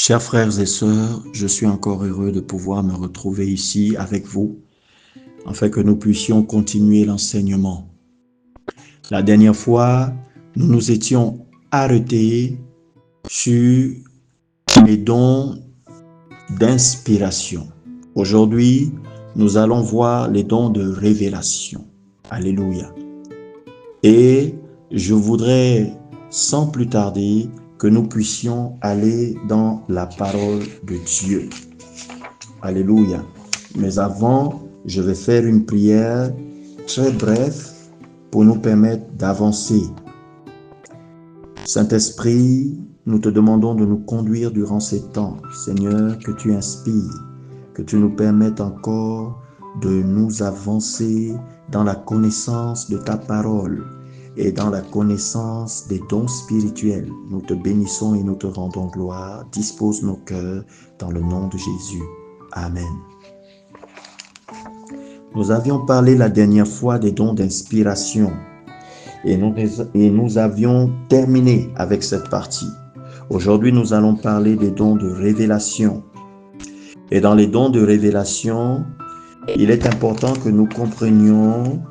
Chers frères et sœurs, je suis encore heureux de pouvoir me retrouver ici avec vous, afin que nous puissions continuer l'enseignement. La dernière fois, nous nous étions arrêtés sur les dons d'inspiration. Aujourd'hui, nous allons voir les dons de révélation. Alléluia. Et je voudrais, sans plus tarder, que nous puissions aller dans la parole de Dieu. Alléluia. Mais avant, je vais faire une prière très brève pour nous permettre d'avancer. Saint-Esprit, nous te demandons de nous conduire durant ces temps. Seigneur, que tu inspires, que tu nous permettes encore de nous avancer dans la connaissance de ta parole et dans la connaissance des dons spirituels. Nous te bénissons et nous te rendons gloire. Dispose nos cœurs dans le nom de Jésus. Amen. Nous avions parlé la dernière fois des dons d'inspiration et nous avions terminé avec cette partie. Aujourd'hui, nous allons parler des dons de révélation. Et dans les dons de révélation, il est important que nous comprenions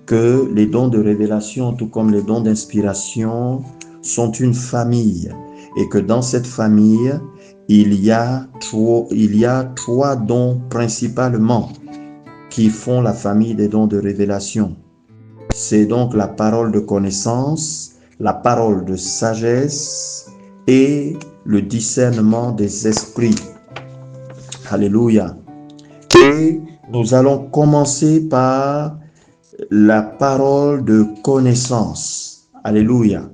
que les dons de révélation, tout comme les dons d'inspiration, sont une famille et que dans cette famille, il y a trois dons principalement qui font la famille des dons de révélation. C'est donc la parole de connaissance, la parole de sagesse et le discernement des esprits. Alléluia. Et nous allons commencer par la parole de connaissance. Alléluia.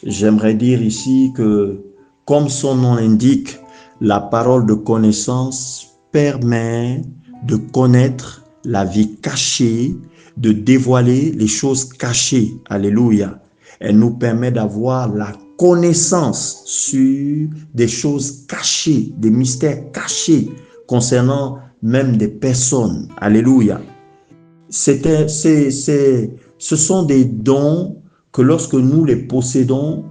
J'aimerais dire ici que, comme son nom l'indique, la parole de connaissance permet de connaître la vie cachée, de dévoiler les choses cachées. Alléluia. Elle nous permet d'avoir la connaissance sur des choses cachées, des mystères cachés concernant même des personnes. Alléluia. Ce sont des dons que lorsque nous les possédons,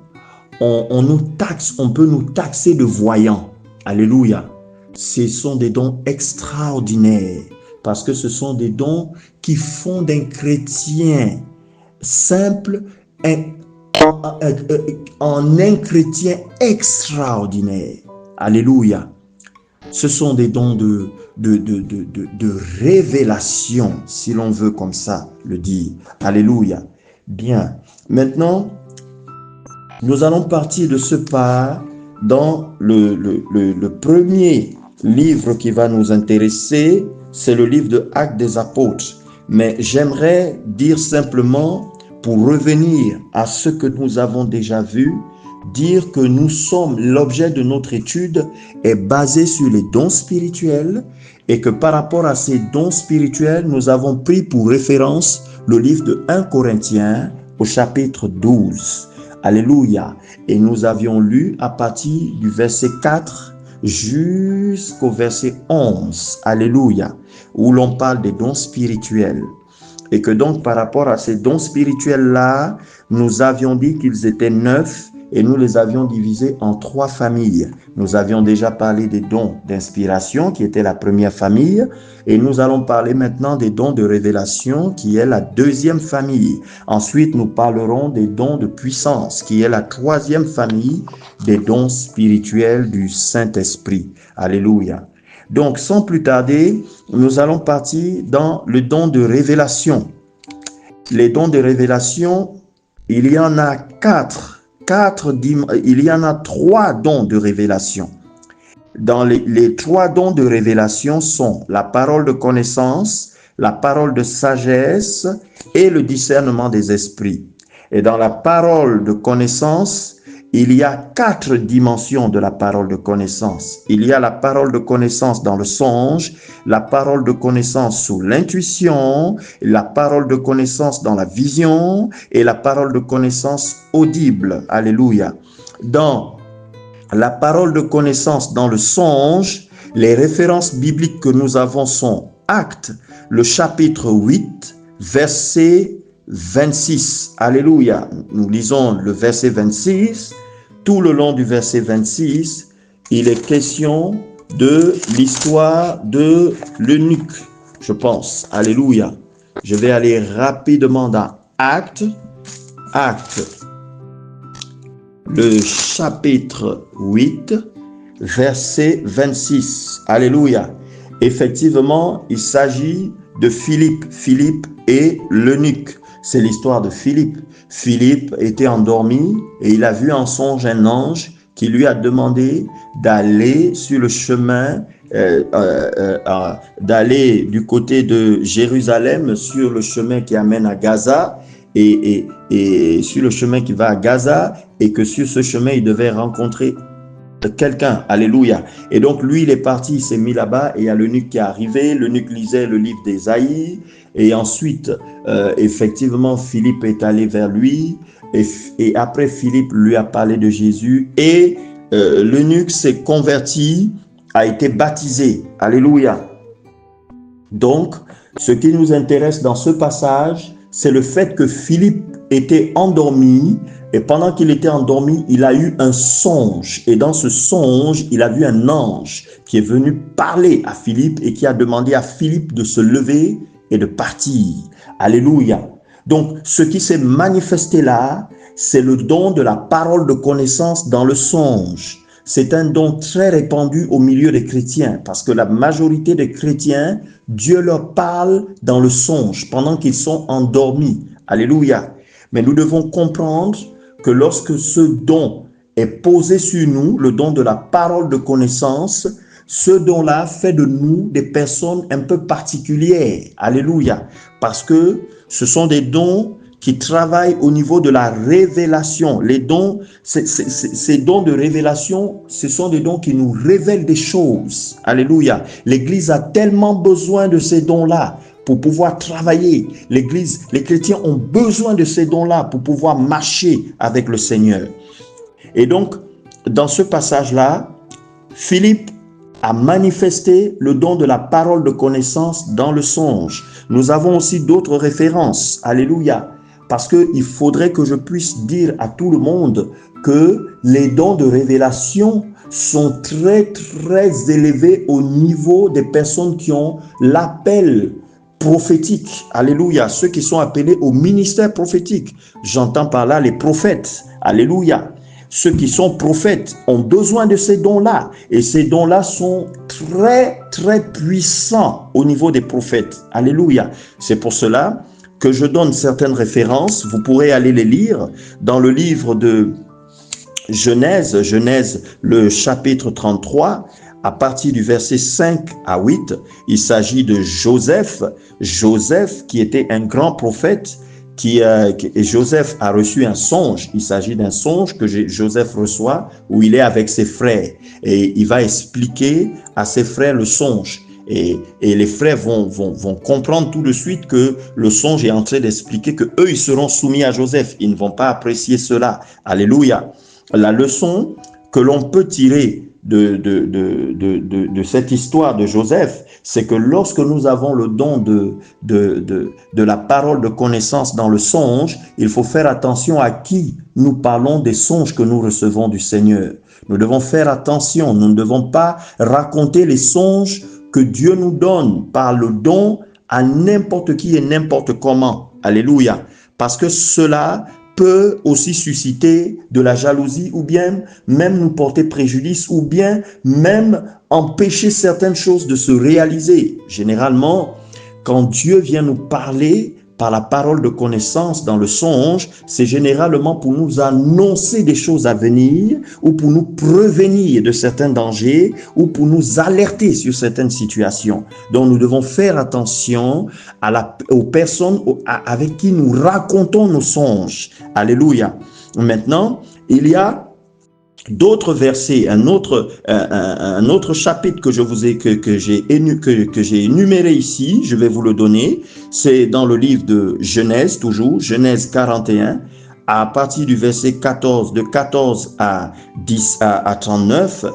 on peut nous taxer de voyants. Alléluia. Ce sont des dons extraordinaires parce que ce sont des dons qui font d'un chrétien simple en un chrétien extraordinaire. Alléluia. Ce sont des dons de révélation, si l'on veut comme ça le dire. Alléluia. Bien. Maintenant, nous allons partir de ce pas dans le premier livre qui va nous intéresser, c'est le livre de Actes des Apôtres. Mais j'aimerais dire simplement, pour revenir à ce que nous avons déjà vu, dire que l'objet de notre étude est basé sur les dons spirituels et que par rapport à ces dons spirituels, nous avons pris pour référence le livre de 1 Corinthiens au chapitre 12. Alléluia. Et nous avions lu à partir du verset 4 jusqu'au verset 11. Alléluia. Où l'on parle des dons spirituels. Et que donc par rapport à ces dons spirituels-là, nous avions dit qu'ils étaient 9 et nous les avions divisés en 3 familles. Nous avions déjà parlé des dons d'inspiration qui était la première famille et nous allons parler maintenant des dons de révélation qui est la deuxième famille. Ensuite, nous parlerons des dons de puissance qui est la troisième famille des dons spirituels du Saint-Esprit. Alléluia. Donc, sans plus tarder, nous allons partir dans le don de révélation. Les dons de révélation, il y en a 4. Il y en a 3 dons de révélation. Dans les 3 dons de révélation sont la parole de connaissance, la parole de sagesse et le discernement des esprits. Et dans la parole de connaissance, il y a 4 dimensions de la parole de connaissance. Il y a la parole de connaissance dans le songe, la parole de connaissance sous l'intuition, la parole de connaissance dans la vision et la parole de connaissance audible. Alléluia. Dans la parole de connaissance dans le songe, les références bibliques que nous avons sont Actes, le chapitre 8, verset 26. Alléluia. Nous lisons le verset 26. Tout le long du verset 26, il est question de l'histoire de l'eunuque, je pense. Alléluia. Je vais aller rapidement dans Actes, le chapitre 8, verset 26. Alléluia. Effectivement, il s'agit de Philippe et l'eunuque. C'est l'histoire de Philippe. Philippe était endormi et il a vu en songe un ange qui lui a demandé d'aller sur le chemin, d'aller du côté de Jérusalem sur le chemin qui amène à Gaza et sur le chemin qui va à Gaza, et que sur ce chemin, il devait rencontrer quelqu'un. Alléluia. Et donc, lui, il est parti, il s'est mis là-bas et il y a l'eunuque qui est arrivé. L'eunuque lisait le livre d'Ésaïe et ensuite, effectivement, Philippe est allé vers lui et après, Philippe lui a parlé de Jésus et l'eunuque s'est converti, a été baptisé. Alléluia. Donc, ce qui nous intéresse dans ce passage, c'est le fait que Philippe était endormi. Et pendant qu'il était endormi, il a eu un songe. Et dans ce songe, il a vu un ange qui est venu parler à Philippe et qui a demandé à Philippe de se lever et de partir. Alléluia. Donc, ce qui s'est manifesté là, c'est le don de la parole de connaissance dans le songe. C'est un don très répandu au milieu des chrétiens parce que la majorité des chrétiens, Dieu leur parle dans le songe pendant qu'ils sont endormis. Alléluia. Mais nous devons comprendre que lorsque ce don est posé sur nous, le don de la parole de connaissance, ce don-là fait de nous des personnes un peu particulières. Alléluia. Parce que ce sont des dons qui travaillent au niveau de la révélation. Les dons, ces dons de révélation, ce sont des dons qui nous révèlent des choses. Alléluia. L'Église a tellement besoin de ces dons-là pour pouvoir travailler. L'Église, les chrétiens ont besoin de ces dons-là pour pouvoir marcher avec le Seigneur. Et donc, dans ce passage-là, Philippe a manifesté le don de la parole de connaissance dans le songe. Nous avons aussi d'autres références. Alléluia. Parce qu'il faudrait que je puisse dire à tout le monde que les dons de révélation sont très, très élevés au niveau des personnes qui ont l'appel prophétique. Alléluia. Ceux qui sont appelés au ministère prophétique. J'entends par là les prophètes. Alléluia. Ceux qui sont prophètes ont besoin de ces dons-là. Et ces dons-là sont très, très puissants au niveau des prophètes. Alléluia. C'est pour cela que je donne certaines références. Vous pourrez aller les lire dans le livre de Genèse, le chapitre 33, à partir du verset 5 à 8. Il s'agit de Joseph qui était un grand prophète, et Joseph a reçu un songe. Il s'agit d'un songe que Joseph reçoit où il est avec ses frères et il va expliquer à ses frères le songe. Et les frères vont comprendre tout de suite que le songe est en train d'expliquer que eux ils seront soumis à Joseph. Ils ne vont pas apprécier cela. Alléluia. La leçon que l'on peut tirer de cette histoire de Joseph, c'est que lorsque nous avons le don de la parole de connaissance dans le songe, il faut faire attention à qui nous parlons des songes que nous recevons du Seigneur. Nous devons faire attention. Nous ne devons pas raconter les songes que Dieu nous donne par le don à n'importe qui et n'importe comment. Alléluia. Parce que cela peut aussi susciter de la jalousie ou bien même nous porter préjudice ou bien même empêcher certaines choses de se réaliser. Généralement, quand Dieu vient nous parler par la parole de connaissance dans le songe, c'est généralement pour nous annoncer des choses à venir ou pour nous prévenir de certains dangers ou pour nous alerter sur certaines situations. Donc nous devons faire attention aux personnes avec qui nous racontons nos songes. Alléluia. Maintenant, il y a d'autres versets, un autre chapitre que j'ai énuméré ici, je vais vous le donner. C'est dans le livre de Genèse, toujours, Genèse 41, à partir du verset 14, de 14 à 39.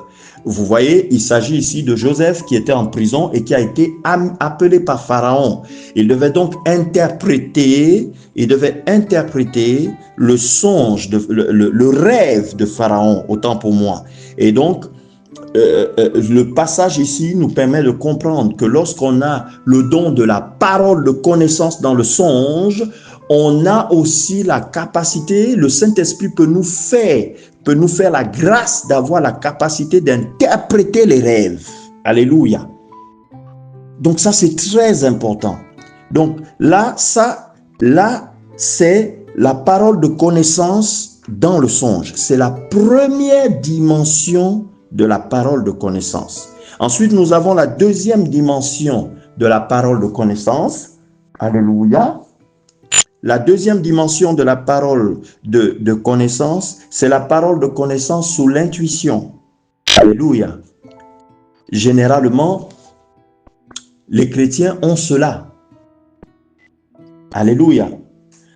Vous voyez, il s'agit ici de Joseph qui était en prison et qui a été appelé par Pharaon. Il devait donc interpréter le songe, le rêve de Pharaon, autant pour moi. Et donc, le passage ici nous permet de comprendre que lorsqu'on a le don de la parole de connaissance dans le songe, on a aussi la capacité, le Saint-Esprit peut nous faire la grâce d'avoir la capacité d'interpréter les rêves. Alléluia. Donc ça, c'est très important. Donc là, c'est la parole de connaissance dans le songe. C'est la première dimension de la parole de connaissance. Ensuite, nous avons la deuxième dimension de la parole de connaissance. Alléluia. La deuxième dimension de la parole de connaissance, c'est la parole de connaissance sous l'intuition. Alléluia. Généralement, les chrétiens ont cela. Alléluia.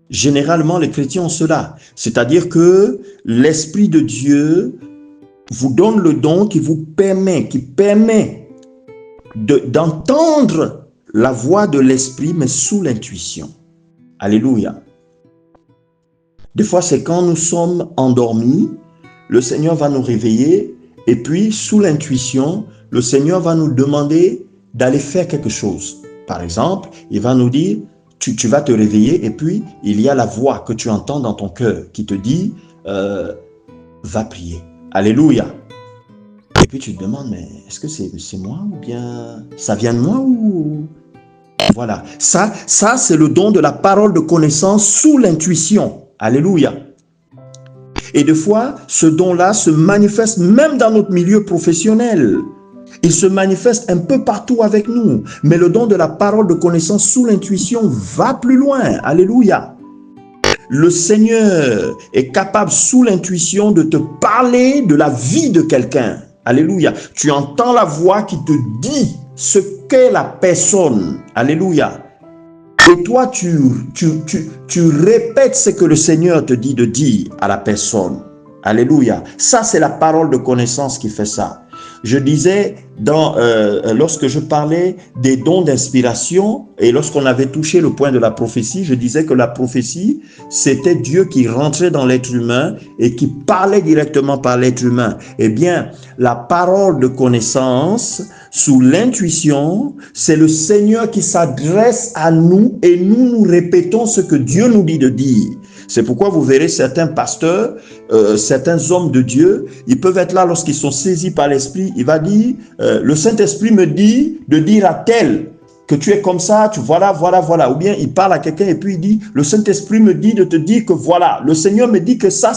Généralement, les chrétiens ont cela. C'est-à-dire que l'Esprit de Dieu vous donne le don qui permet d'entendre la voix de l'Esprit, mais sous l'intuition. Alléluia. Des fois, c'est quand nous sommes endormis, le Seigneur va nous réveiller et puis, sous l'intuition, le Seigneur va nous demander d'aller faire quelque chose. Par exemple, il va nous dire, tu vas te réveiller et puis, il y a la voix que tu entends dans ton cœur qui te dit, va prier. Alléluia. Et puis, tu te demandes, mais est-ce que c'est moi ou bien ça vient de moi ou... Voilà, ça c'est le don de la parole de connaissance sous l'intuition. Alléluia. Et des fois, ce don-là se manifeste même dans notre milieu professionnel. Il se manifeste un peu partout avec nous. Mais le don de la parole de connaissance sous l'intuition va plus loin. Alléluia. Le Seigneur est capable sous l'intuition de te parler de la vie de quelqu'un. Alléluia. Tu entends la voix qui te dit ce qu'est la personne. Alléluia. Et toi, tu répètes ce que le Seigneur te dit de dire à la personne. Alléluia. Ça, c'est la parole de connaissance qui fait ça. Je disais, lorsque je parlais des dons d'inspiration et lorsqu'on avait touché le point de la prophétie, je disais que la prophétie, c'était Dieu qui rentrait dans l'être humain et qui parlait directement par l'être humain. Eh bien, la parole de connaissance sous l'intuition, c'est le Seigneur qui s'adresse à nous et nous répétons ce que Dieu nous dit de dire. C'est pourquoi vous verrez certains pasteurs, certains hommes de Dieu, ils peuvent être là lorsqu'ils sont saisis par l'Esprit. Il va dire, le Saint-Esprit me dit de dire à tel que tu es comme ça, voilà. Ou bien il parle à quelqu'un et puis il dit, le Saint-Esprit me dit de te dire que voilà, le Seigneur me dit que ça.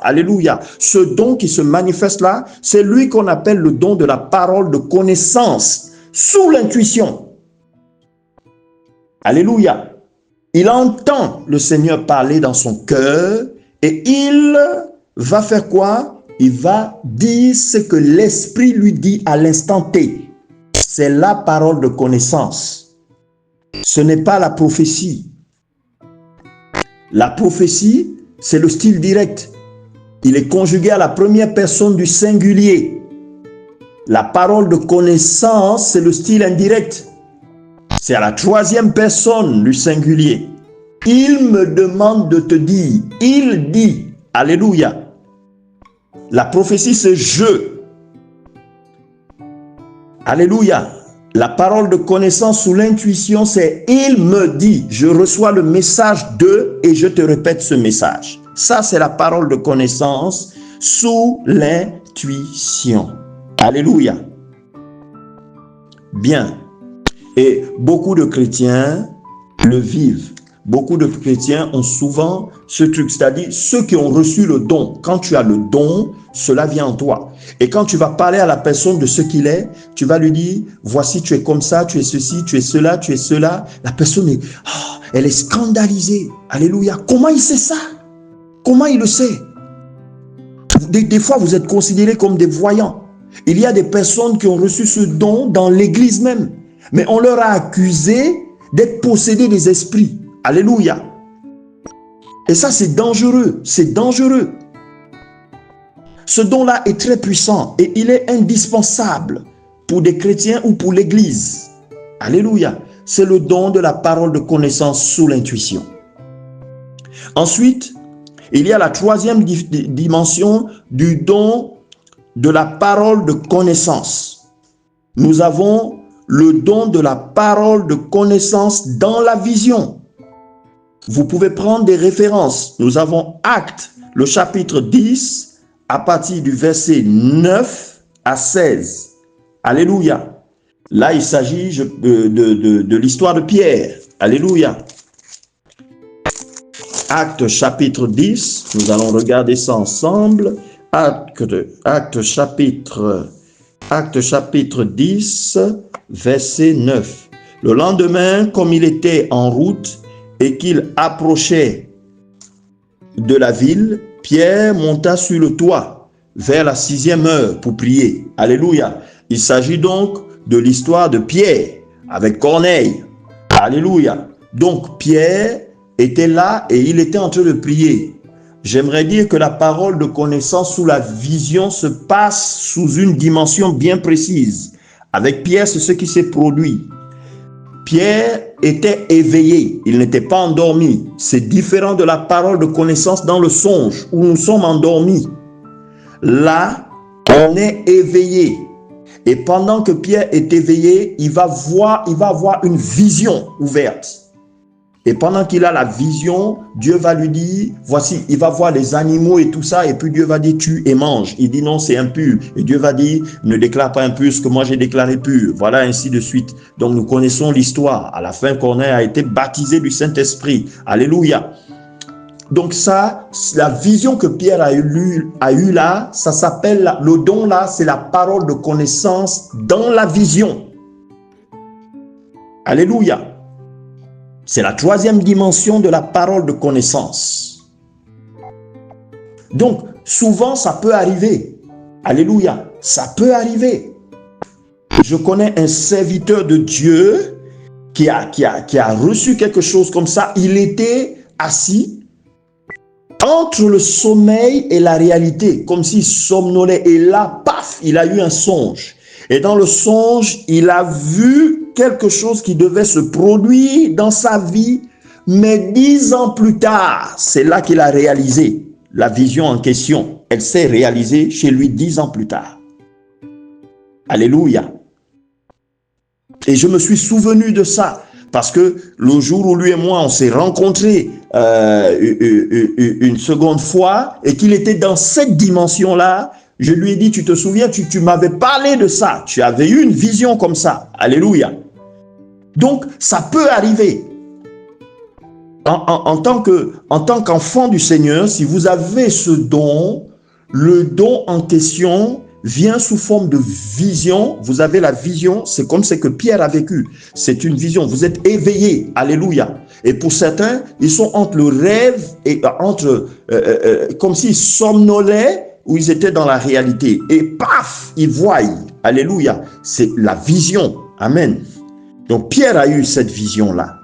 Alléluia. Ce don qui se manifeste là, c'est lui qu'on appelle le don de la parole de connaissance sous l'intuition. Alléluia. Il entend le Seigneur parler dans son cœur et il va faire quoi? Il va dire ce que l'Esprit lui dit à l'instant T. C'est la parole de connaissance. Ce n'est pas la prophétie. La prophétie, c'est le style direct. Il est conjugué à la première personne du singulier. La parole de connaissance, c'est le style indirect. C'est à la troisième personne du singulier. Il me demande de te dire. Il dit. Alléluia. La prophétie, c'est je. Alléluia. La parole de connaissance sous l'intuition, c'est il me dit. Je reçois le message de et je te répète ce message. Ça, c'est la parole de connaissance sous l'intuition. Alléluia. Bien. Et beaucoup de chrétiens le vivent. Beaucoup de chrétiens ont souvent ce truc, c'est-à-dire ceux qui ont reçu le don. Quand tu as le don, cela vient en toi. Et quand tu vas parler à la personne de ce qu'il est, tu vas lui dire, voici, tu es comme ça, tu es ceci, tu es cela, tu es cela. La personne est, elle est scandalisée. Alléluia. Comment il sait ça? Comment il le sait? Des fois, vous êtes considérés comme des voyants. Il y a des personnes qui ont reçu ce don dans l'église même. Mais on leur a accusé d'être possédés des esprits. Alléluia. Et ça, c'est dangereux. C'est dangereux. Ce don-là est très puissant et il est indispensable pour des chrétiens ou pour l'église. Alléluia. C'est le don de la parole de connaissance sous l'intuition. Ensuite, il y a la troisième dimension du don de la parole de connaissance. Nous avons le don de la parole de connaissance dans la vision. Vous pouvez prendre des références. Nous avons Actes, le chapitre 10, à partir du verset 9 à 16. Alléluia. Là, il s'agit de l'histoire de Pierre. Alléluia. Actes chapitre 10, nous allons regarder ça ensemble. Actes chapitre 10, verset 9. Le lendemain, comme il était en route et qu'il approchait de la ville, Pierre monta sur le toit vers la 6e heure pour prier. Alléluia. Il s'agit donc de l'histoire de Pierre avec Corneille. Alléluia. Donc Pierre était là et il était en train de prier. J'aimerais dire que la parole de connaissance sous la vision se passe sous une dimension bien précise. Avec Pierre, c'est ce qui s'est produit. Pierre était éveillé, il n'était pas endormi. C'est différent de la parole de connaissance dans le songe où nous sommes endormis. Là, on est éveillé. Et pendant que Pierre est éveillé, il va avoir une vision ouverte. Et pendant qu'il a la vision, Dieu va lui dire, voici, il va voir les animaux et tout ça, et puis Dieu va dire, tue et mange. Il dit non, c'est impur. Et Dieu va dire, ne déclare pas impur ce que moi j'ai déclaré pur. Voilà, ainsi de suite. Donc nous connaissons l'histoire. À la fin, Corneille a été baptisé du Saint-Esprit. Alléluia. Donc ça, la vision que Pierre a eu là, ça s'appelle, le don là, c'est la parole de connaissance dans la vision. Alléluia. C'est la 3e dimension de la parole de connaissance. Donc, souvent, ça peut arriver. Alléluia. Ça peut arriver. Je connais un serviteur de Dieu qui a reçu quelque chose comme ça. Il était assis entre le sommeil et la réalité, comme s'il somnolait. Et là, paf, il a eu un songe. Et dans le songe, il a vu quelque chose qui devait se produire dans sa vie, mais 10 ans plus tard, c'est là qu'il a réalisé la vision en question. Elle s'est réalisée chez lui 10 ans plus tard. Alléluia. Et je me suis souvenu de ça, parce que le jour où lui et moi, on s'est rencontrés une seconde fois, et qu'il était dans cette dimension-là, je lui ai dit, tu te souviens, tu m'avais parlé de ça. Tu avais eu une vision comme ça. Alléluia. Donc, ça peut arriver. En tant qu'enfant du Seigneur, si vous avez ce don, le don en question vient sous forme de vision. Vous avez la vision, c'est comme ce que Pierre a vécu. C'est une vision. Vous êtes éveillé. Alléluia. Et pour certains, ils sont entre le rêve et comme s'ils somnolaient, où ils étaient dans la réalité. Et paf, ils voient. Alléluia. C'est la vision. Amen. Donc Pierre a eu cette vision-là.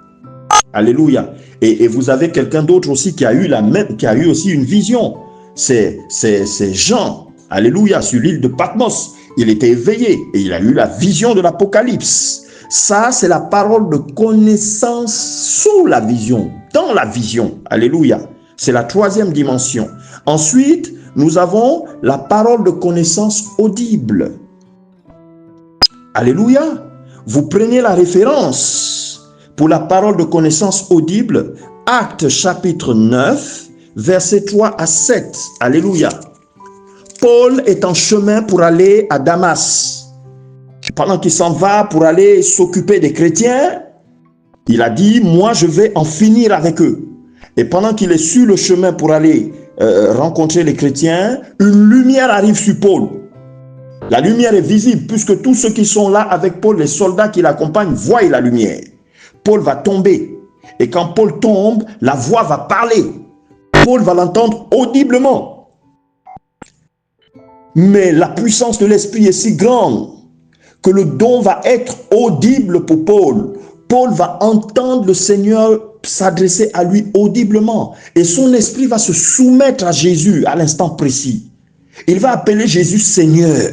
Alléluia. Et vous avez quelqu'un d'autre aussi qui a eu aussi une vision. C'est Jean. Alléluia. Sur l'île de Patmos. Il était éveillé et il a eu la vision de l'Apocalypse. Ça, c'est la parole de connaissance sous la vision, dans la vision. Alléluia. C'est la 3e dimension. Ensuite, nous avons la parole de connaissance audible. Alléluia. Vous prenez la référence pour la parole de connaissance audible, Actes chapitre 9, versets 3 à 7. Alléluia. Paul est en chemin pour aller à Damas. Pendant qu'il s'en va pour aller s'occuper des chrétiens, il a dit, moi je vais en finir avec eux. Et pendant qu'il est sur le chemin pour aller rencontrer les chrétiens, une lumière arrive sur Paul. La lumière est visible puisque tous ceux qui sont là avec Paul, les soldats qui l'accompagnent, voient la lumière. Paul va tomber. Et quand Paul tombe, la voix va parler. Paul va l'entendre audiblement. Mais la puissance de l'esprit est si grande que le don va être audible pour Paul. Paul va entendre le Seigneur s'adresser à lui audiblement. Et son esprit va se soumettre à Jésus à l'instant précis. Il va appeler Jésus Seigneur.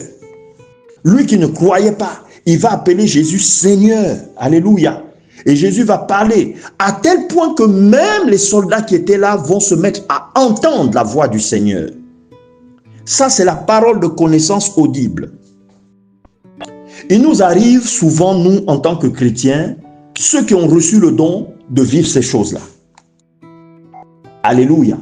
Lui qui ne croyait pas, il va appeler Jésus Seigneur. Alléluia. Et Jésus va parler à tel point que même les soldats qui étaient là vont se mettre à entendre la voix du Seigneur. Ça, c'est la parole de connaissance audible. Il nous arrive souvent, nous, en tant que chrétiens, ceux qui ont reçu le don de vivre ces choses-là. Alléluia.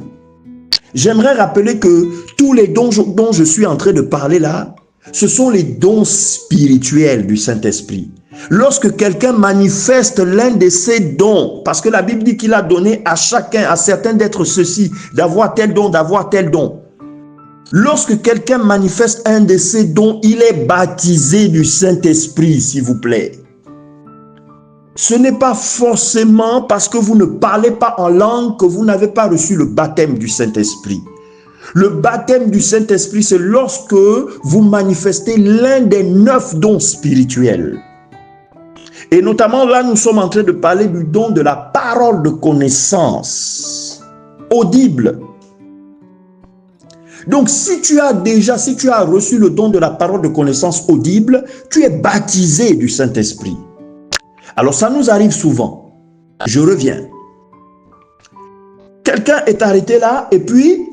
J'aimerais rappeler que tous les dons dont je suis en train de parler là, ce sont les dons spirituels du Saint-Esprit. Lorsque quelqu'un manifeste l'un de ses dons, parce que la Bible dit qu'il a donné à chacun, à certains d'être ceci, d'avoir tel don, d'avoir tel don. Lorsque quelqu'un manifeste un de ses dons, il est baptisé du Saint-Esprit, s'il vous plaît. Ce n'est pas forcément parce que vous ne parlez pas en langue que vous n'avez pas reçu le baptême du Saint-Esprit. Le baptême du Saint-Esprit, c'est lorsque vous manifestez l'un des 9 dons spirituels. Et notamment là, nous sommes en train de parler du don de la parole de connaissance audible. Donc, si tu as reçu le don de la parole de connaissance audible, tu es baptisé du Saint-Esprit. Alors, ça nous arrive souvent. Je reviens. Quelqu'un est arrêté là et puis,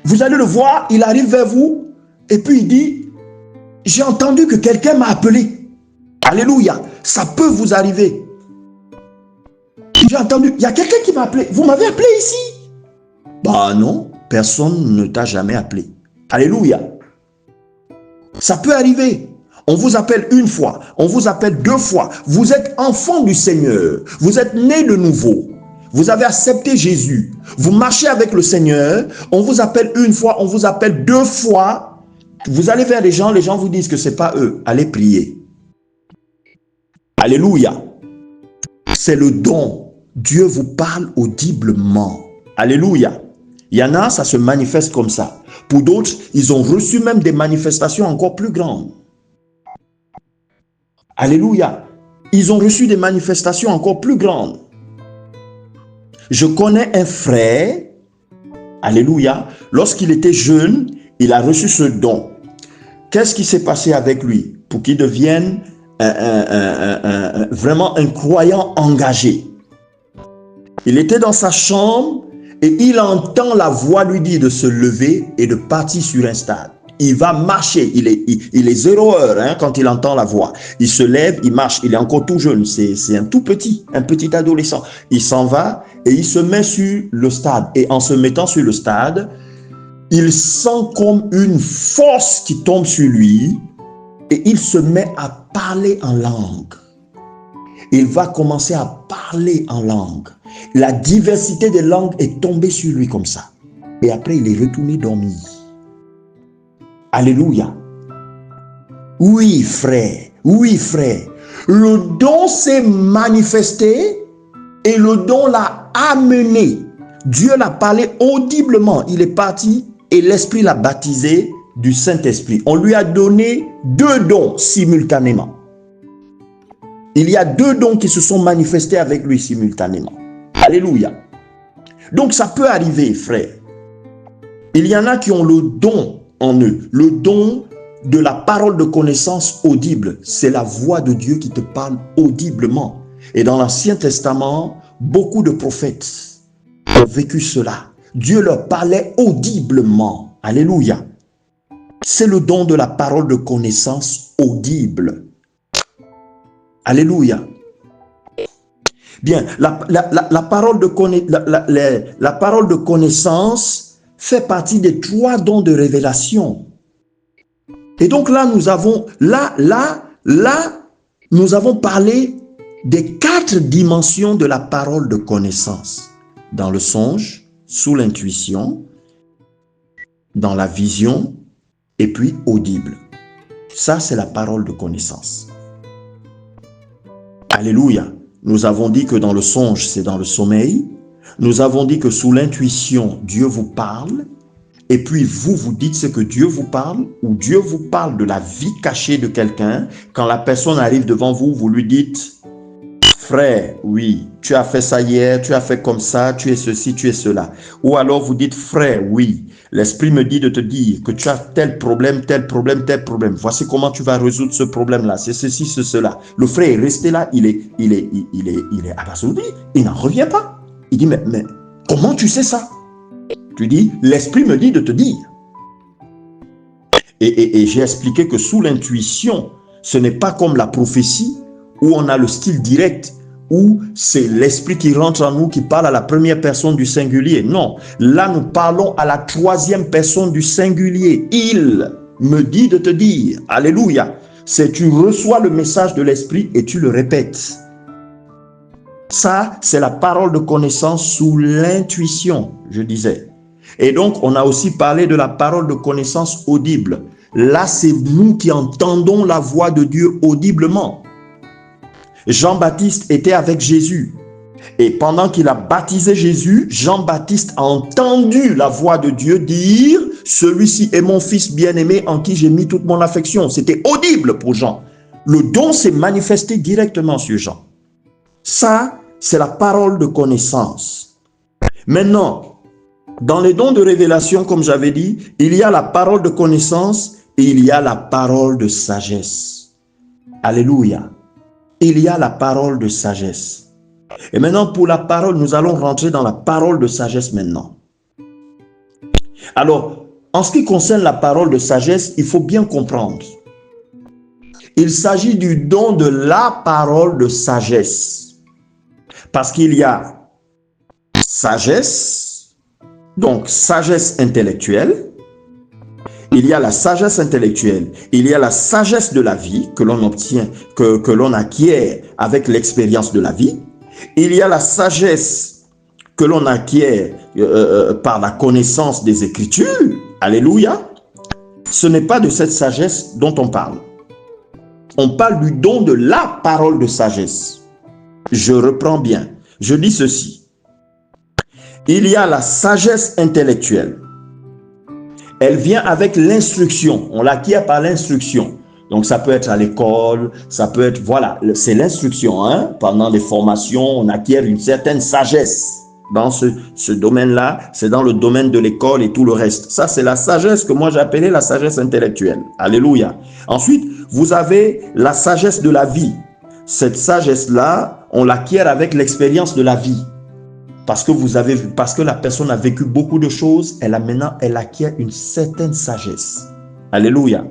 vous allez le voir, il arrive vers vous et puis il dit, j'ai entendu que quelqu'un m'a appelé. Alléluia. Ça peut vous arriver. J'ai entendu, il y a quelqu'un qui m'a appelé. Vous m'avez appelé ici? Bah non, personne ne t'a jamais appelé. Alléluia. Ça peut arriver. On vous appelle une fois, on vous appelle 2 fois. Vous êtes enfant du Seigneur. Vous êtes né de nouveau. Vous avez accepté Jésus. Vous marchez avec le Seigneur. On vous appelle une fois, on vous appelle 2 fois. Vous allez vers les gens vous disent que ce n'est pas eux. Allez prier. Alléluia. C'est le don. Dieu vous parle audiblement. Alléluia. Il y en a, ça se manifeste comme ça. Pour d'autres, ils ont reçu même des manifestations encore plus grandes. Alléluia. Ils ont reçu des manifestations encore plus grandes. Je connais un frère, alléluia, lorsqu'il était jeune, il a reçu ce don. Qu'est-ce qui s'est passé avec lui pour qu'il devienne vraiment un croyant engagé? Il était dans sa chambre et il entend la voix lui dire de se lever et de partir sur un stade. Il va marcher, il est 0 heure quand il entend la voix. Il se lève, il marche, il est encore tout jeune, c'est un petit adolescent. Il s'en va et il se met sur le stade. Et en se mettant sur le stade, il sent comme une force qui tombe sur lui et il se met à parler en langue. Il va commencer à parler en langue. La diversité des langues est tombée sur lui comme ça. Et après, il est retourné dormir. Alléluia. Oui, frère. Oui, frère. Le don s'est manifesté et le don l'a amené. Dieu l'a parlé audiblement. Il est parti et l'Esprit l'a baptisé du Saint-Esprit. On lui a donné 2 dons simultanément. Il y a 2 dons qui se sont manifestés avec lui simultanément. Alléluia. Donc ça peut arriver, frère. Il y en a qui ont le don en eux, le don de la parole de connaissance audible. C'est la voix de Dieu qui te parle audiblement. Et dans l'Ancien Testament, beaucoup de prophètes ont vécu cela. Dieu leur parlait audiblement. Alléluia. C'est le don de la parole de connaissance audible. Alléluia. Bien, la parole de connaissance fait partie des 3 dons de révélation. Et donc là, nous avons parlé des 4 dimensions de la parole de connaissance. Dans le songe, sous l'intuition, dans la vision, et puis audible. Ça, c'est la parole de connaissance. Alléluia. Nous avons dit que dans le songe, c'est dans le sommeil. Nous avons dit que sous l'intuition, Dieu vous parle. Et puis vous dites ce que Dieu vous parle, ou Dieu vous parle de la vie cachée de quelqu'un. Quand la personne arrive devant vous, vous lui dites, frère, oui, tu as fait ça hier, tu as fait comme ça, tu es ceci, tu es cela. Ou alors vous dites, frère, oui, l'Esprit me dit de te dire que tu as tel problème, tel problème, tel problème. Voici comment tu vas résoudre ce problème-là. C'est ceci, c'est cela. Le frère est resté là, il est abasourdi, il n'en revient pas. Il dit, mais comment tu sais ça? Tu dis, l'Esprit me dit de te dire. Et j'ai expliqué que sous l'intuition, ce n'est pas comme la prophétie où on a le style direct, où c'est l'Esprit qui rentre en nous, qui parle à la première personne du singulier. Non, là nous parlons à la troisième personne du singulier. Il me dit de te dire, alléluia, c'est tu reçois le message de l'Esprit et tu le répètes. Ça, c'est la parole de connaissance sous l'intuition, je disais. Et donc, on a aussi parlé de la parole de connaissance audible. Là, c'est nous qui entendons la voix de Dieu audiblement. Jean-Baptiste était avec Jésus. Et pendant qu'il a baptisé Jésus, Jean-Baptiste a entendu la voix de Dieu dire « Celui-ci est mon fils bien-aimé en qui j'ai mis toute mon affection ». C'était audible pour Jean. Le don s'est manifesté directement sur Jean. Ça, c'est la parole de connaissance. Maintenant, dans les dons de révélation, comme j'avais dit, il y a la parole de connaissance et il y a la parole de sagesse. Alléluia. Il y a la parole de sagesse. Et maintenant, pour la parole, nous allons rentrer dans la parole de sagesse maintenant. Alors, en ce qui concerne la parole de sagesse, il faut bien comprendre. Il s'agit du don de la parole de sagesse. Parce qu'il y a sagesse, donc sagesse intellectuelle. Il y a la sagesse intellectuelle, il y a la sagesse de la vie que l'on obtient, que l'on acquiert avec l'expérience de la vie. Il y a la sagesse que l'on acquiert par la connaissance des Écritures. Alléluia. Ce n'est pas de cette sagesse dont on parle. On parle du don de la parole de sagesse. Je reprends bien. Je dis ceci. Il y a la sagesse intellectuelle. Elle vient avec l'instruction. On l'acquiert par l'instruction. Donc, ça peut être à l'école, ça peut être, voilà, c'est l'instruction. Hein? Pendant les formations, on acquiert une certaine sagesse. Dans ce domaine-là, c'est dans le domaine de l'école et tout le reste. Ça, c'est la sagesse que moi j'appelais la sagesse intellectuelle. Alléluia. Ensuite, vous avez la sagesse de la vie. Cette sagesse-là, on l'acquiert avec l'expérience de la vie. Parce que la personne a vécu beaucoup de choses, elle acquiert une certaine sagesse. Alléluia.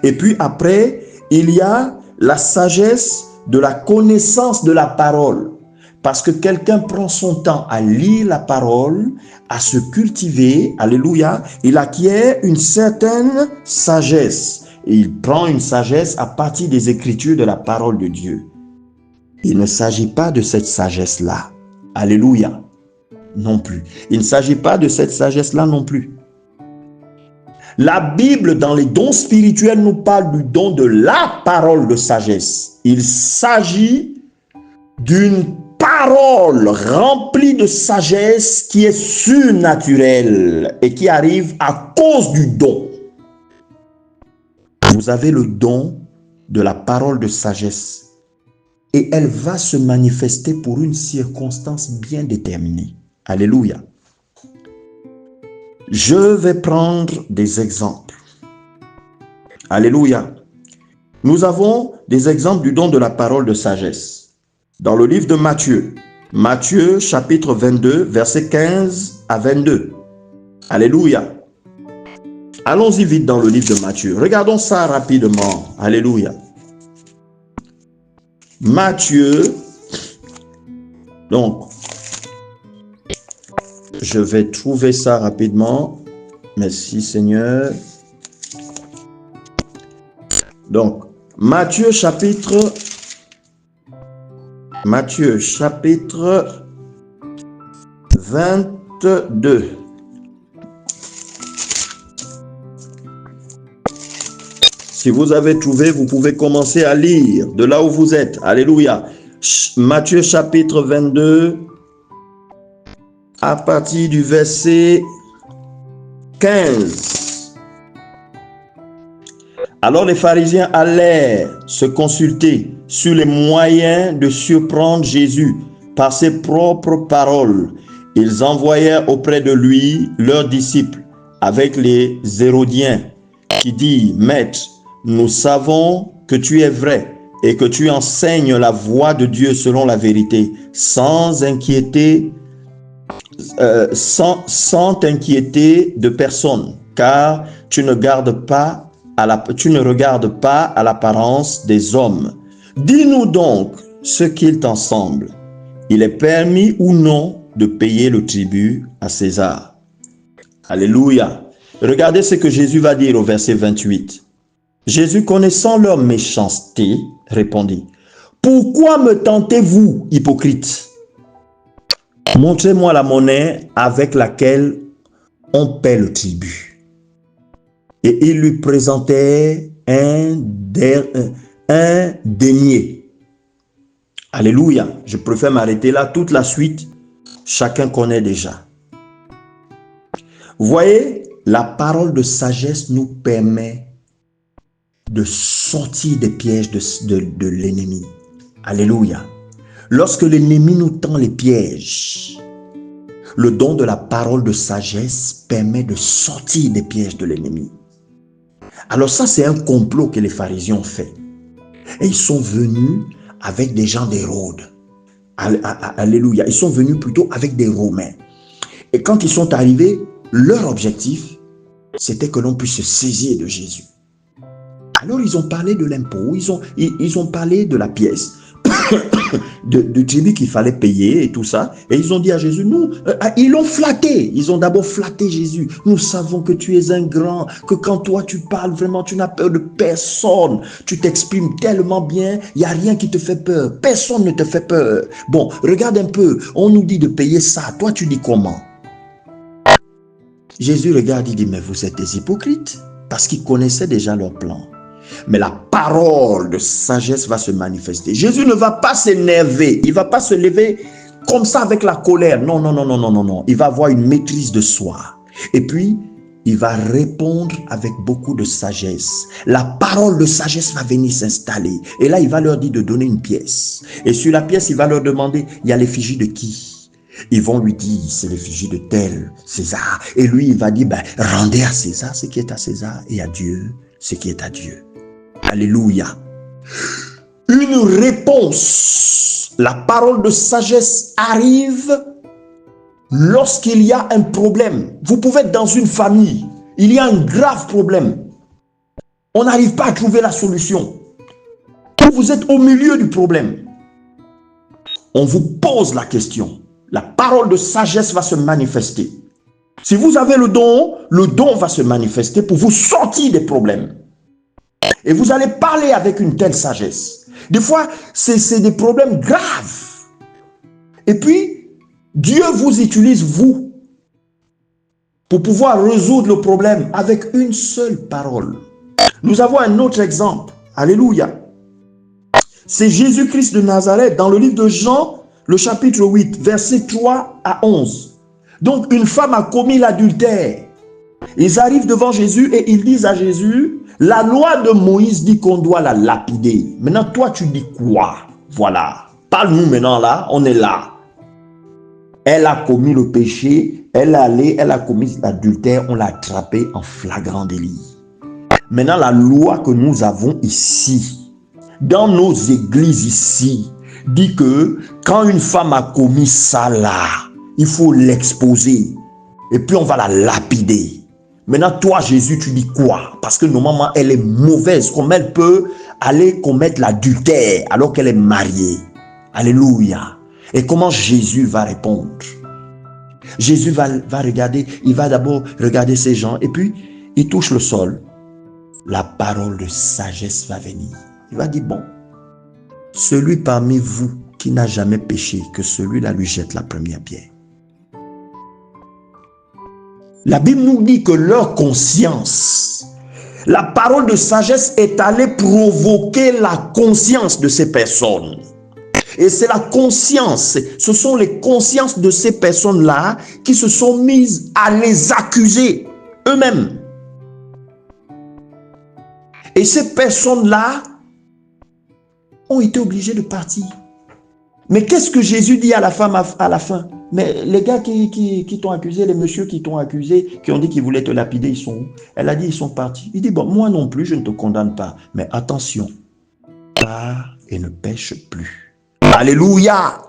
Et puis après, il y a la sagesse de la connaissance de la parole. Parce que quelqu'un prend son temps à lire la parole, à se cultiver, alléluia, il acquiert une certaine sagesse. Et il prend une sagesse à partir des Écritures de la parole de Dieu. Il ne s'agit pas de cette sagesse-là. Alléluia. Non plus. Il ne s'agit pas de cette sagesse-là non plus. La Bible, dans les dons spirituels, nous parle du don de la parole de sagesse. Il s'agit d'une parole remplie de sagesse qui est surnaturelle et qui arrive à cause du don. Vous avez le don de la parole de sagesse et elle va se manifester pour une circonstance bien déterminée. Alléluia. Je vais prendre des exemples. Alléluia. Nous avons des exemples du don de la parole de sagesse. Dans le livre de Matthieu, Matthieu chapitre 22, versets 15 à 22. Alléluia. Allons-y vite dans le livre de Matthieu. Regardons ça rapidement. Alléluia. Matthieu, donc, je vais trouver ça rapidement. Merci Seigneur. Donc, Matthieu chapitre 22. Si vous avez trouvé, vous pouvez commencer à lire de là où vous êtes. Alléluia. Matthieu chapitre 22, à partir du verset 15. Alors les pharisiens allèrent se consulter sur les moyens de surprendre Jésus par ses propres paroles. Ils envoyèrent auprès de lui leurs disciples avec les Hérodiens qui disent « Maître, nous savons que tu es vrai et que tu enseignes la voie de Dieu selon la vérité, sans inquiéter sans t'inquiéter de personne, car tu ne regardes pas à l'apparence des hommes. Dis-nous donc ce qu'il t'en semble. Il est permis ou non de payer le tribut à César? Alléluia. Regardez ce que Jésus va dire au verset 28. Jésus, connaissant leur méchanceté, répondit: pourquoi me tentez-vous, hypocrite? Montrez-moi la monnaie avec laquelle on paie le tribut. Et il lui présentait un denier. Alléluia. Je préfère m'arrêter là. Toute la suite, chacun connaît déjà. Vous voyez, la parole de sagesse nous permet de sortir des pièges de l'ennemi. Alléluia. Lorsque l'ennemi nous tend les pièges, le don de la parole de sagesse permet de sortir des pièges de l'ennemi. Alors ça, c'est un complot que les pharisiens ont fait. Et ils sont venus avec des gens d'Hérode. Alléluia. Ils sont venus plutôt avec des Romains. Et quand ils sont arrivés, leur objectif, c'était que l'on puisse se saisir de Jésus. Alors ils ont parlé de l'impôt, ils ont parlé de la pièce, de tribut qu'il fallait payer et tout ça. Et ils ont dit à Jésus, ils l'ont flatté. Ils ont d'abord flatté Jésus. Nous savons que tu es un grand, que quand toi tu parles vraiment, tu n'as peur de personne. Tu t'exprimes tellement bien, il n'y a rien qui te fait peur. Personne ne te fait peur. Bon, regarde un peu, on nous dit de payer ça. Toi tu dis comment? Jésus regarde, il dit, mais vous êtes des hypocrites. Parce qu'ils connaissaient déjà leur plan. Mais la parole de sagesse va se manifester. Jésus ne va pas s'énerver. Il ne va pas se lever comme ça avec la colère. Non, non, non, non, non, non, non. Il va avoir une maîtrise de soi. Et puis, il va répondre avec beaucoup de sagesse. La parole de sagesse va venir s'installer. Et là, il va leur dire de donner une pièce. Et sur la pièce, il va leur demander, il y a l'effigie de qui? Ils vont lui dire, c'est l'effigie de tel, César. Et lui, il va dire, rendez à César ce qui est à César et à Dieu ce qui est à Dieu. Alléluia. Une réponse. La parole de sagesse arrive lorsqu'il y a un problème. Vous pouvez être dans une famille. Il y a un grave problème. On n'arrive pas à trouver la solution. Vous êtes au milieu du problème. On vous pose la question. La parole de sagesse va se manifester. Si vous avez le don va se manifester pour vous sortir des problèmes. Et vous allez parler avec une telle sagesse. Des fois, c'est des problèmes graves. Et puis, Dieu vous utilise, vous, pour pouvoir résoudre le problème avec une seule parole. Nous avons un autre exemple. Alléluia. C'est Jésus-Christ de Nazareth dans le livre de Jean, le chapitre 8, versets 3 à 11. Donc, une femme a commis l'adultère. Ils arrivent devant Jésus et ils disent à Jésus, la loi de Moïse dit qu'on doit la lapider. Maintenant, toi, tu dis quoi? Voilà. Parle-nous maintenant là, on est là. Elle a commis le péché, elle a commis l'adultère, on l'a attrapée en flagrant délit. Maintenant, la loi que nous avons ici, dans nos églises ici, dit que quand une femme a commis ça là, il faut l'exposer. Et puis on va la lapider. Maintenant, toi, Jésus, tu dis quoi? Parce que normalement, elle est mauvaise. Comment elle peut aller commettre l'adultère alors qu'elle est mariée? Alléluia. Et comment Jésus va répondre? Jésus va regarder, il va d'abord regarder ces gens et puis il touche le sol. La parole de sagesse va venir. Il va dire, bon, celui parmi vous qui n'a jamais péché, que celui-là lui jette la première pierre. La Bible nous dit que leur conscience, la parole de sagesse est allée provoquer la conscience de ces personnes. Et c'est la conscience, ce sont les consciences de ces personnes-là qui se sont mises à les accuser eux-mêmes. Et ces personnes-là ont été obligées de partir. Mais qu'est-ce que Jésus dit à la femme à la fin? Mais les gars qui t'ont accusé, les messieurs qui t'ont accusé, qui ont dit qu'ils voulaient te lapider, ils sont où? Elle a dit, ils sont partis. Il dit, bon, moi non plus, je ne te condamne pas. Mais attention, pars et ne pêche plus. Alléluia!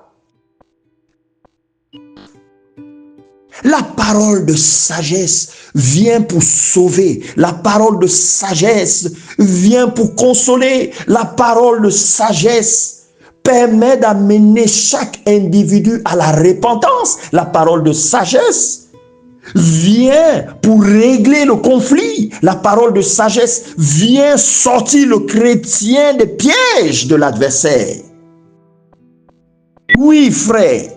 La parole de sagesse vient pour sauver. La parole de sagesse vient pour consoler. La parole de sagesse permet d'amener chaque individu à la repentance. La parole de sagesse vient pour régler le conflit. La parole de sagesse vient sortir le chrétien des pièges de l'adversaire. Oui, frère,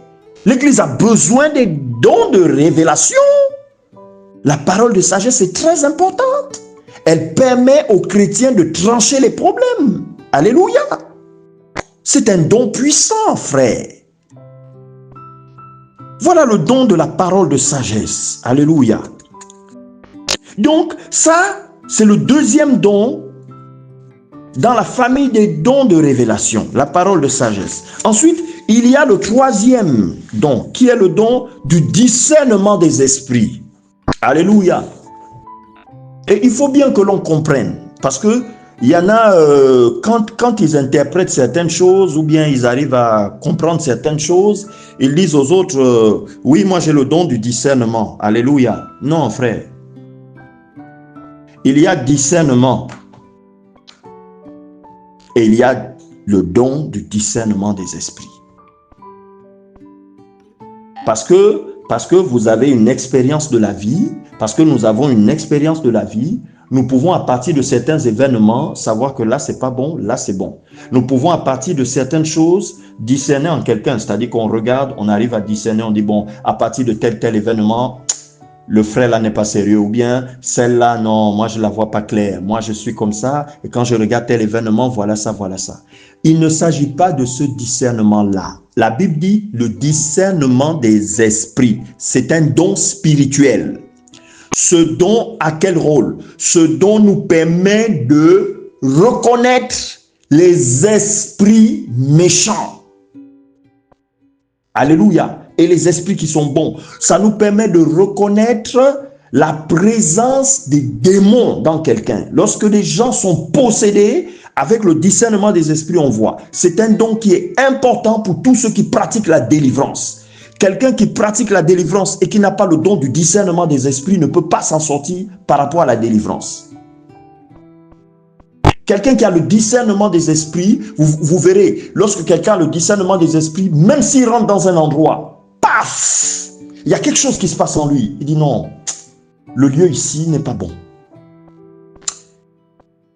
l'Église a besoin des dons de révélation. La parole de sagesse est très importante. Elle permet aux chrétiens de trancher les problèmes. Alléluia. C'est un don puissant, frère. Voilà le don de la parole de sagesse. Alléluia. Donc, ça, c'est le deuxième don dans la famille des dons de révélation, la parole de sagesse. Ensuite, il y a le troisième don, qui est le don du discernement des esprits. Alléluia. Et il faut bien que l'on comprenne, parce que il y en a, quand ils interprètent certaines choses, ou bien ils arrivent à comprendre certaines choses, ils disent aux autres, oui, moi j'ai le don du discernement. Alléluia. Non, frère. Il y a discernement. Et il y a le don du discernement des esprits. Parce que vous avez une expérience de la vie, parce que nous avons une expérience de la vie, nous pouvons à partir de certains événements savoir que là c'est pas bon, là c'est bon. Nous pouvons à partir de certaines choses discerner en quelqu'un, c'est-à-dire qu'on regarde, on arrive à discerner, on dit bon, à partir de tel événement, le frère là n'est pas sérieux, ou bien celle-là, non, moi je la vois pas claire, moi je suis comme ça, et quand je regarde tel événement, voilà ça, voilà ça. Il ne s'agit pas de ce discernement-là. La Bible dit le discernement des esprits, c'est un don spirituel. Ce don a quel rôle? Ce don nous permet de reconnaître les esprits méchants. Alléluia. Et les esprits qui sont bons. Ça nous permet de reconnaître la présence des démons dans quelqu'un. Lorsque des gens sont possédés, avec le discernement des esprits, on voit. C'est un don qui est important pour tous ceux qui pratiquent la délivrance. Quelqu'un qui pratique la délivrance et qui n'a pas le don du discernement des esprits ne peut pas s'en sortir par rapport à la délivrance. Quelqu'un qui a le discernement des esprits, vous verrez, lorsque quelqu'un a le discernement des esprits, même s'il rentre dans un endroit, paf, il y a quelque chose qui se passe en lui. Il dit non, le lieu ici n'est pas bon.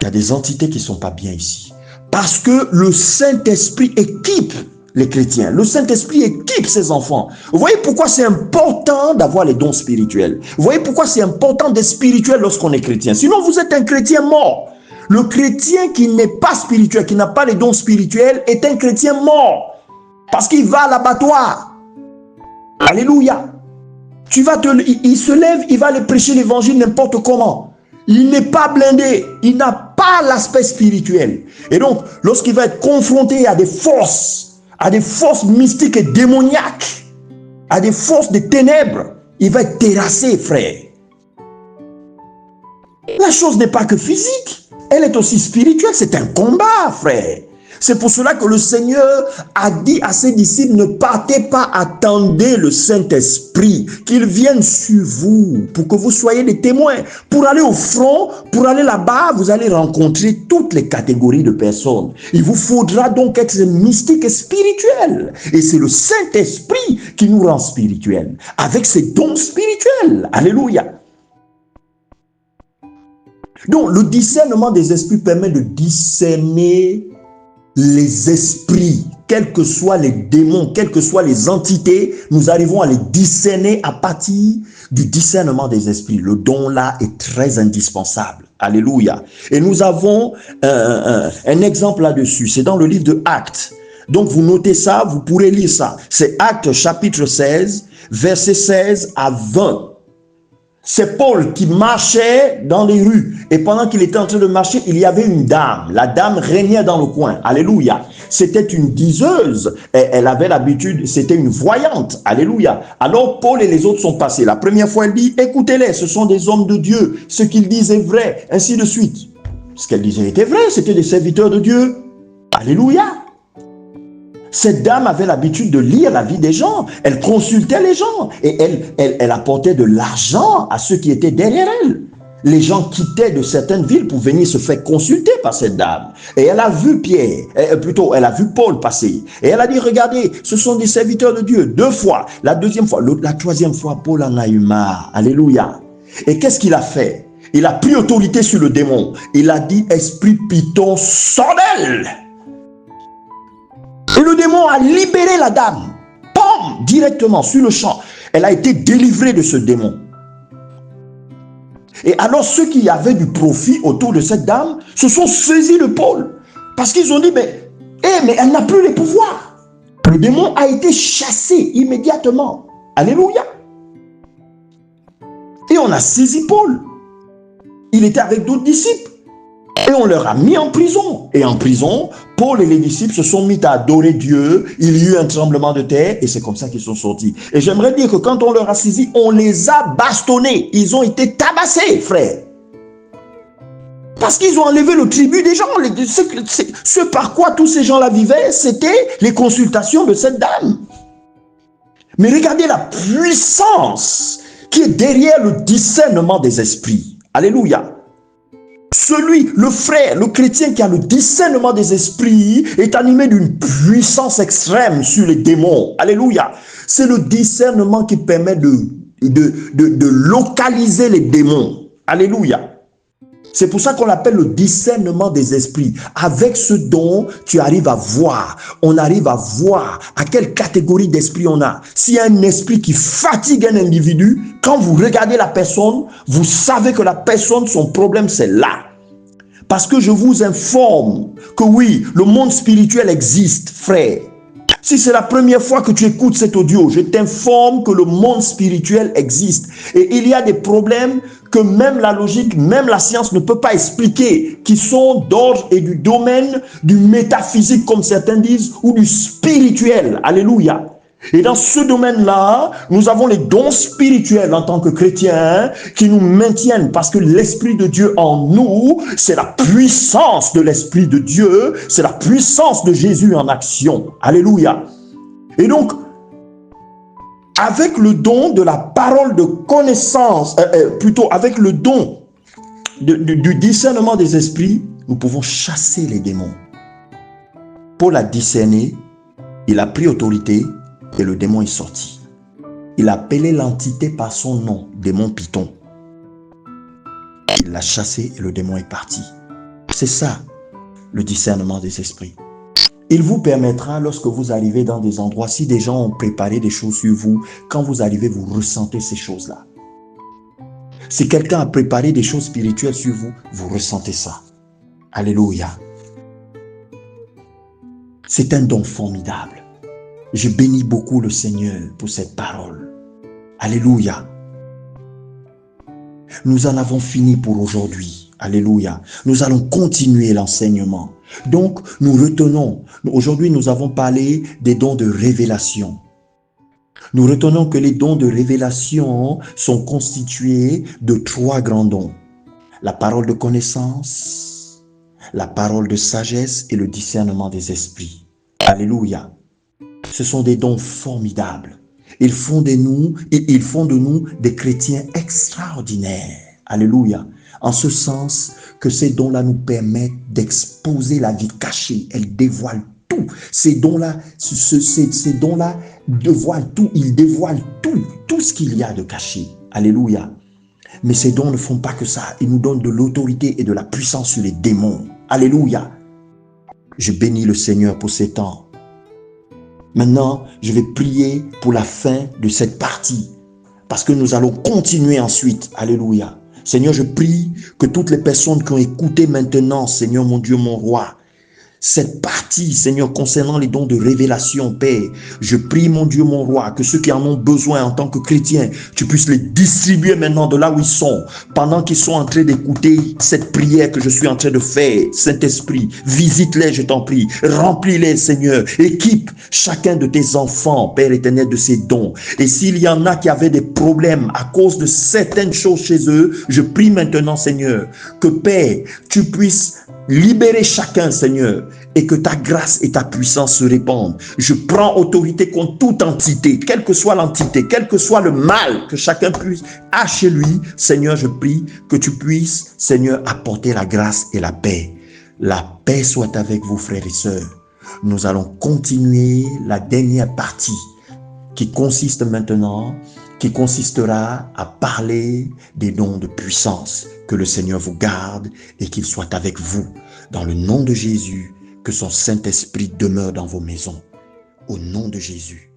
Il y a des entités qui ne sont pas bien ici. Parce que le Saint-Esprit équipe les chrétiens. Le Saint-Esprit équipe ses enfants. Vous voyez pourquoi c'est important d'avoir les dons spirituels. Vous voyez pourquoi c'est important d'être spirituel lorsqu'on est chrétien. Sinon, vous êtes un chrétien mort. Le chrétien qui n'est pas spirituel, qui n'a pas les dons spirituels, est un chrétien mort. Parce qu'il va à l'abattoir. Alléluia. Il se lève, il va aller prêcher l'évangile n'importe comment. Il n'est pas blindé. Il n'a pas l'aspect spirituel. Et donc, lorsqu'il va être confronté à des forces mystiques et démoniaques, à des forces des ténèbres, il va être terrassé, frère. La chose n'est pas que physique, elle est aussi spirituelle, c'est un combat, frère. C'est pour cela que le Seigneur a dit à ses disciples, ne partez pas, attendez le Saint-Esprit, qu'il vienne sur vous, pour que vous soyez des témoins. Pour aller au front, pour aller là-bas, vous allez rencontrer toutes les catégories de personnes. Il vous faudra donc être mystique et spirituel. Et c'est le Saint-Esprit qui nous rend spirituels, avec ses dons spirituels. Alléluia. Donc, le discernement des esprits permet de discerner les esprits, quels que soient les démons, quelles que soient les entités, nous arrivons à les discerner à partir du discernement des esprits. Le don là est très indispensable. Alléluia. Et nous avons un exemple là-dessus. C'est dans le livre de Actes. Donc vous notez ça, vous pourrez lire ça. C'est Actes chapitre 16, versets 16 à 20. C'est Paul qui marchait dans les rues. Et pendant qu'il était en train de marcher, il y avait une dame. La dame régnait dans le coin. Alléluia. C'était une diseuse. Elle avait l'habitude, c'était une voyante. Alléluia. Alors Paul et les autres sont passés. La première fois, elle dit, écoutez-les, ce sont des hommes de Dieu. Ce qu'ils disent est vrai. Ainsi de suite. Ce qu'elle disait était vrai. C'était des serviteurs de Dieu. Alléluia. Cette dame avait l'habitude de lire la vie des gens. Elle consultait les gens et elle apportait de l'argent à ceux qui étaient derrière elle. Les gens quittaient de certaines villes pour venir se faire consulter par cette dame. Et elle a vu elle a vu Paul passer. Et elle a dit, regardez, ce sont des serviteurs de Dieu. 2 fois. La deuxième fois, la troisième fois, Paul en a eu marre. Alléluia. Et qu'est-ce qu'il a fait? Il a pris autorité sur le démon. Il a dit, esprit python, sors d'elle. Et le démon a libéré la dame. Pam, directement sur le champ. Elle a été délivrée de ce démon. Et alors ceux qui avaient du profit autour de cette dame se sont saisis de Paul. Parce qu'ils ont dit, mais elle n'a plus les pouvoirs. Le démon a été chassé immédiatement. Alléluia. Et on a saisi Paul. Il était avec d'autres disciples. Et on leur a mis en prison. Et en prison, Paul et les disciples se sont mis à adorer Dieu. Il y eut un tremblement de terre et c'est comme ça qu'ils sont sortis. Et j'aimerais dire que quand on leur a saisi, on les a bastonnés. Ils ont été tabassés, frère. Parce qu'ils ont enlevé le tribut des gens. Ce par quoi tous ces gens-là vivaient, c'était les consultations de cette dame. Mais regardez la puissance qui est derrière le discernement des esprits. Alléluia. Le frère, le chrétien qui a le discernement des esprits est animé d'une puissance extrême sur les démons. Alléluia. C'est le discernement qui permet de localiser les démons. Alléluia. C'est pour ça qu'on l'appelle le discernement des esprits. Avec ce don, tu arrives à voir. On arrive à voir à quelle catégorie d'esprit on a. S'il y a un esprit qui fatigue un individu, quand vous regardez la personne, vous savez que la personne, son problème, c'est là. Parce que je vous informe que oui, le monde spirituel existe, frère. Si c'est la première fois que tu écoutes cet audio, je t'informe que le monde spirituel existe. Et il y a des problèmes que même la logique, même la science ne peut pas expliquer, qui sont d'ordre et du domaine du métaphysique, comme certains disent, ou du spirituel. Alléluia. Et dans ce domaine-là, nous avons les dons spirituels en tant que chrétiens qui nous maintiennent parce que l'Esprit de Dieu en nous, c'est la puissance de l'Esprit de Dieu, c'est la puissance de Jésus en action. Alléluia. Et donc, avec le don de la parole de connaissance, avec le don du discernement des esprits, nous pouvons chasser les démons. Paul a discerné, il a pris autorité, et le démon est sorti. Il a appelé l'entité par son nom, démon Python. Il l'a chassé et le démon est parti. C'est ça, le discernement des esprits. Il vous permettra, lorsque vous arrivez dans des endroits, si des gens ont préparé des choses sur vous, quand vous arrivez, vous ressentez ces choses-là. Si quelqu'un a préparé des choses spirituelles sur vous, vous ressentez ça. Alléluia. C'est un don formidable. Je bénis beaucoup le Seigneur pour cette parole. Alléluia. Nous en avons fini pour aujourd'hui. Alléluia. Nous allons continuer l'enseignement. Donc, nous retenons. Aujourd'hui, nous avons parlé des dons de révélation. Nous retenons que les dons de révélation sont constitués de 3 grands dons. La parole de connaissance, la parole de sagesse et le discernement des esprits. Alléluia. Ce sont des dons formidables. Ils font de nous des chrétiens extraordinaires. Alléluia. En ce sens que ces dons-là nous permettent d'exposer la vie cachée. Elles dévoilent tout. Ces dons-là dévoilent tout. Ils dévoilent tout ce qu'il y a de caché. Alléluia. Mais ces dons ne font pas que ça. Ils nous donnent de l'autorité et de la puissance sur les démons. Alléluia. Je bénis le Seigneur pour ces temps. Maintenant, je vais prier pour la fin de cette partie. Parce que nous allons continuer ensuite. Alléluia. Seigneur, je prie que toutes les personnes qui ont écouté maintenant, Seigneur mon Dieu, mon roi, cette partie, Seigneur, concernant les dons de révélation, Père, je prie, mon Dieu, mon roi, que ceux qui en ont besoin en tant que chrétiens, tu puisses les distribuer maintenant de là où ils sont, pendant qu'ils sont en train d'écouter cette prière que je suis en train de faire. Saint-Esprit, visite-les, je t'en prie, remplis-les, Seigneur, équipe chacun de tes enfants, Père éternel, de ces dons. Et s'il y en a qui avaient des problèmes à cause de certaines choses chez eux, je prie maintenant, Seigneur, que Père, tu puisses libérer chacun, Seigneur, et que ta grâce et ta puissance se répandent. Je prends autorité contre toute entité, quelle que soit l'entité, quel que soit le mal que chacun puisse a chez lui. Seigneur, je prie que tu puisses, Seigneur, apporter la grâce et la paix. La paix soit avec vous, frères et sœurs. Nous allons continuer la dernière partie qui consiste maintenant, qui consistera à parler des dons de puissance. Que le Seigneur vous garde et qu'il soit avec vous. Dans le nom de Jésus, que son Saint-Esprit demeure dans vos maisons. Au nom de Jésus.